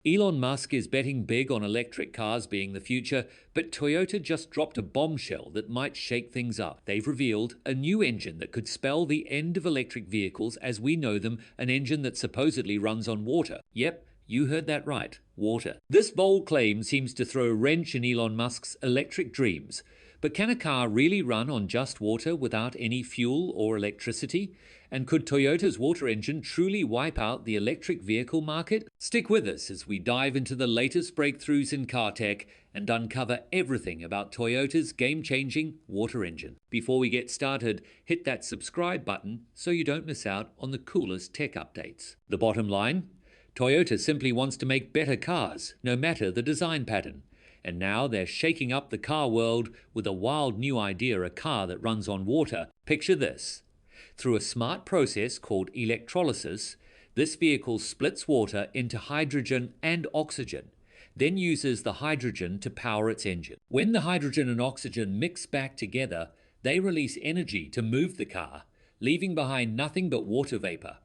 Elon Musk is betting big on electric cars being the future, but Toyota just dropped a bombshell that might shake things up. They've revealed a new engine that could spell the end of electric vehicles as we know them, an engine that supposedly runs on water. Yep, you heard that right, water. This bold claim seems to throw a wrench in Elon Musk's electric dreams. But can a car really run on just water without any fuel or electricity? And could Toyota's water engine truly wipe out the electric vehicle market? Stick with us as we dive into the latest breakthroughs in car tech and uncover everything about Toyota's game-changing water engine. Before we get started, hit that subscribe button so you don't miss out on the coolest tech updates. The bottom line? Toyota simply wants to make better cars, no matter the design pattern. And now they're shaking up the car world with a wild new idea, a car that runs on water. Picture this. Through a smart process called electrolysis, this vehicle splits water into hydrogen and oxygen, then uses the hydrogen to power its engine. When the hydrogen and oxygen mix back together, they release energy to move the car, leaving behind nothing but water vapor.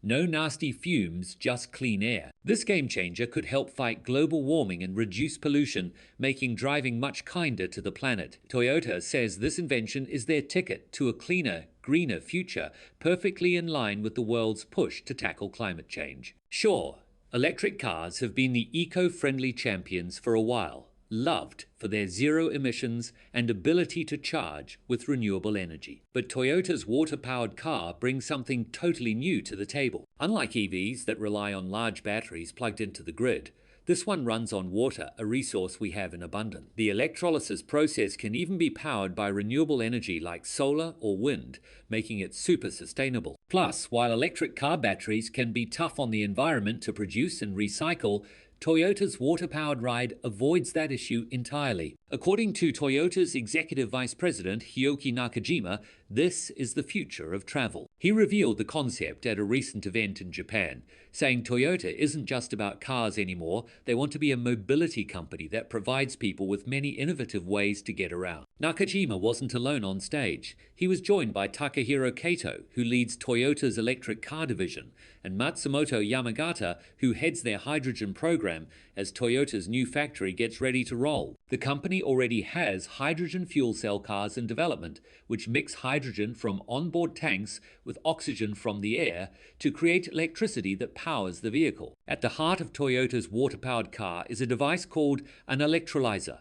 No nasty fumes, just clean air. This game changer could help fight global warming and reduce pollution, making driving much kinder to the planet. Toyota says this invention is their ticket to a cleaner, greener future, perfectly in line with the world's push to tackle climate change. Sure, electric cars have been the eco-friendly champions for a while, loved for their zero emissions and ability to charge with renewable energy. But Toyota's water-powered car brings something totally new to the table. Unlike EVs that rely on large batteries plugged into the grid, this one runs on water, a resource we have in abundance. The electrolysis process can even be powered by renewable energy like solar or wind, making it super sustainable. Plus, while electric car batteries can be tough on the environment to produce and recycle, Toyota's water-powered ride avoids that issue entirely. According to Toyota's executive vice president, Hyoki Nakajima, this is the future of travel. He revealed the concept at a recent event in Japan, saying Toyota isn't just about cars anymore, they want to be a mobility company that provides people with many innovative ways to get around. Nakajima wasn't alone on stage. He was joined by Takahiro Kato, who leads Toyota's electric car division, and Matsumoto Yamagata, who heads their hydrogen program as Toyota's new factory gets ready to roll. The company already has hydrogen fuel cell cars in development, which mix hydrogen from onboard tanks with oxygen from the air to create electricity that powers the vehicle. At the heart of Toyota's water-powered car is a device called an electrolyzer.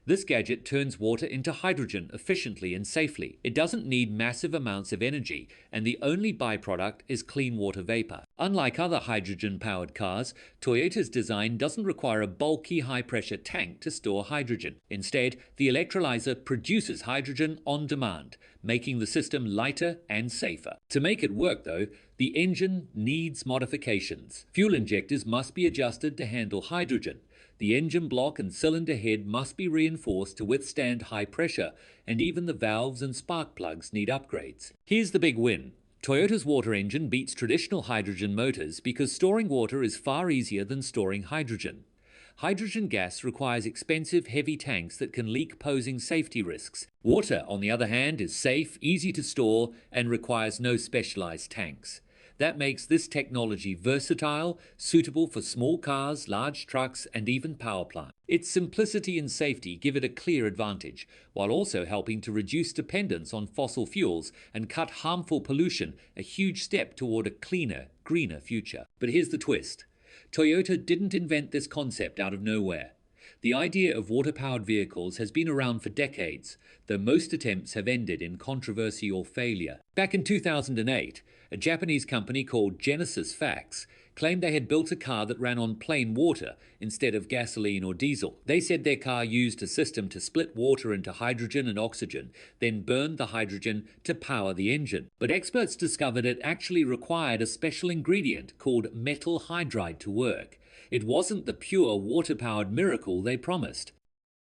This gadget turns water into hydrogen efficiently and safely. It doesn't need massive amounts of energy, and the only byproduct is clean water vapor. Unlike other hydrogen-powered cars, Toyota's design doesn't require a bulky high-pressure tank to store hydrogen. Instead, the electrolyzer produces hydrogen on demand, making the system lighter and safer. To make it work, though, the engine needs modifications. Fuel injectors must be adjusted to handle hydrogen. The engine block and cylinder head must be reinforced to withstand high pressure, and even the valves and spark plugs need upgrades. Here's the big win. Toyota's water engine beats traditional hydrogen motors because storing water is far easier than storing hydrogen. Hydrogen gas requires expensive, heavy tanks that can leak, posing safety risks. Water, on the other hand, is safe, easy to store, and requires no specialized tanks. That makes this technology versatile, suitable for small cars, large trucks, and even power plants. Its simplicity and safety give it a clear advantage, while also helping to reduce dependence on fossil fuels and cut harmful pollution, a huge step toward a cleaner, greener future. But here's the twist. Toyota didn't invent this concept out of nowhere. The idea of water-powered vehicles has been around for decades, though most attempts have ended in controversy or failure. Back in 2008, a Japanese company called Genesis Fax claimed they had built a car that ran on plain water instead of gasoline or diesel. They said their car used a system to split water into hydrogen and oxygen, then burned the hydrogen to power the engine. But experts discovered it actually required a special ingredient called metal hydride to work. It wasn't the pure water-powered miracle they promised.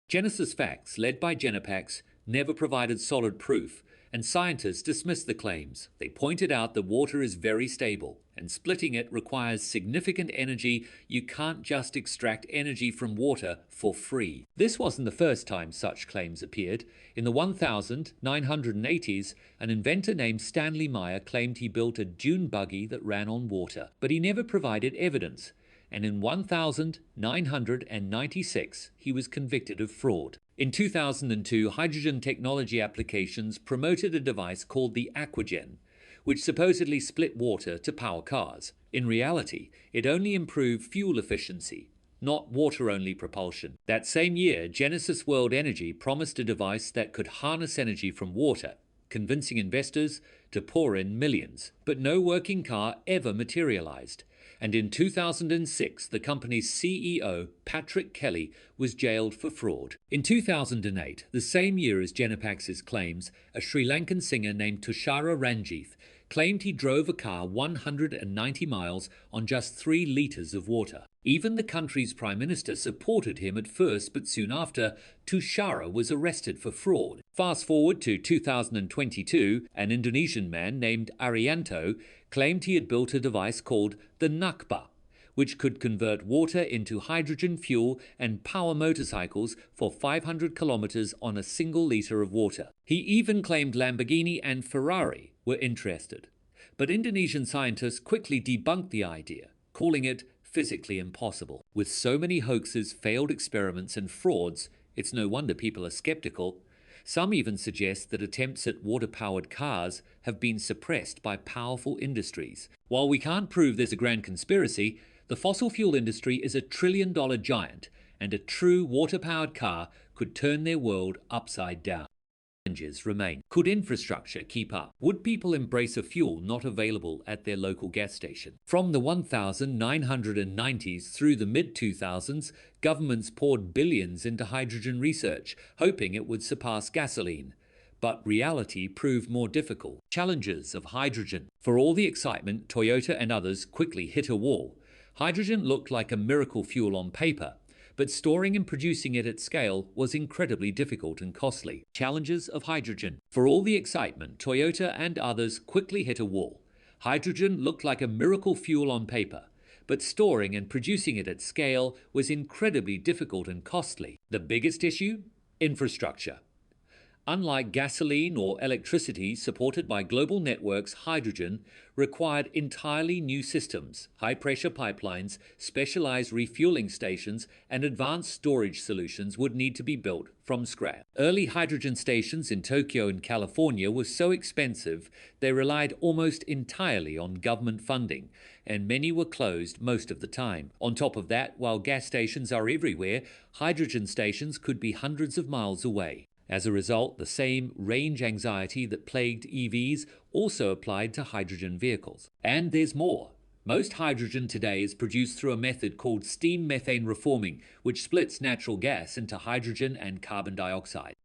Genesis Fax, led by Genepax, never provided solid proof, and scientists dismissed the claims. They pointed out that water is very stable, and splitting it requires significant energy. You can't just extract energy from water for free. This wasn't the first time such claims appeared. In the 1980s, an inventor named Stanley Meyer claimed he built a dune buggy that ran on water, but he never provided evidence. and in 1996 he was convicted of fraud. In 2002, hydrogen technology applications promoted a device called the Aquagen, which supposedly split water to power cars. In reality, it only improved fuel efficiency, not water-only propulsion. That same year, Genesis World Energy promised a device that could harness energy from water, convincing investors to pour in millions. But no working car ever materialized. And in 2006, the company's CEO, Patrick Kelly, was jailed for fraud. In 2008, the same year as Genepax's claims, a Sri Lankan singer named Tushara Ranjith claimed he drove a car 190 miles on just 3 liters of water. Even the country's prime minister supported him at first, but soon after, Tushara was arrested for fraud. Fast forward to 2022, an Indonesian man named Arianto claimed he had built a device called the Nakba, which could convert water into hydrogen fuel and power motorcycles for 500 kilometers on a single liter of water. He even claimed Lamborghini and Ferrari were interested. But Indonesian scientists quickly debunked the idea, calling it physically impossible. With so many hoaxes, failed experiments, and frauds, it's no wonder people are skeptical. Some even suggest that attempts at water-powered cars have been suppressed by powerful industries. While we can't prove there's a grand conspiracy, the fossil fuel industry is a trillion-dollar giant, and a true water-powered car could turn their world upside down. Challenges remain. Could infrastructure keep up? Would people embrace a fuel not available at their local gas station? From the 1990s through the mid-2000s, governments poured billions into hydrogen research, hoping it would surpass gasoline. But reality proved more difficult. Challenges of hydrogen. For all the excitement, Toyota and others quickly hit a wall. Hydrogen looked like a miracle fuel on paper, but storing and producing it at scale was incredibly difficult and costly. Challenges of hydrogen. For all the excitement, Toyota and others quickly hit a wall. Hydrogen looked like a miracle fuel on paper, but storing and producing it at scale was incredibly difficult and costly. The biggest issue? Infrastructure. Unlike gasoline or electricity supported by global networks, hydrogen required entirely new systems, high-pressure pipelines, specialized refueling stations, and advanced storage solutions would need to be built from scratch. Early hydrogen stations in Tokyo and California were so expensive they relied almost entirely on government funding, and many were closed most of the time. On top of that, while gas stations are everywhere, hydrogen stations could be hundreds of miles away. As a result, the same range anxiety that plagued EVs also applied to hydrogen vehicles. And there's more. Most hydrogen today is produced through a method called steam methane reforming, which splits natural gas into hydrogen and carbon dioxide.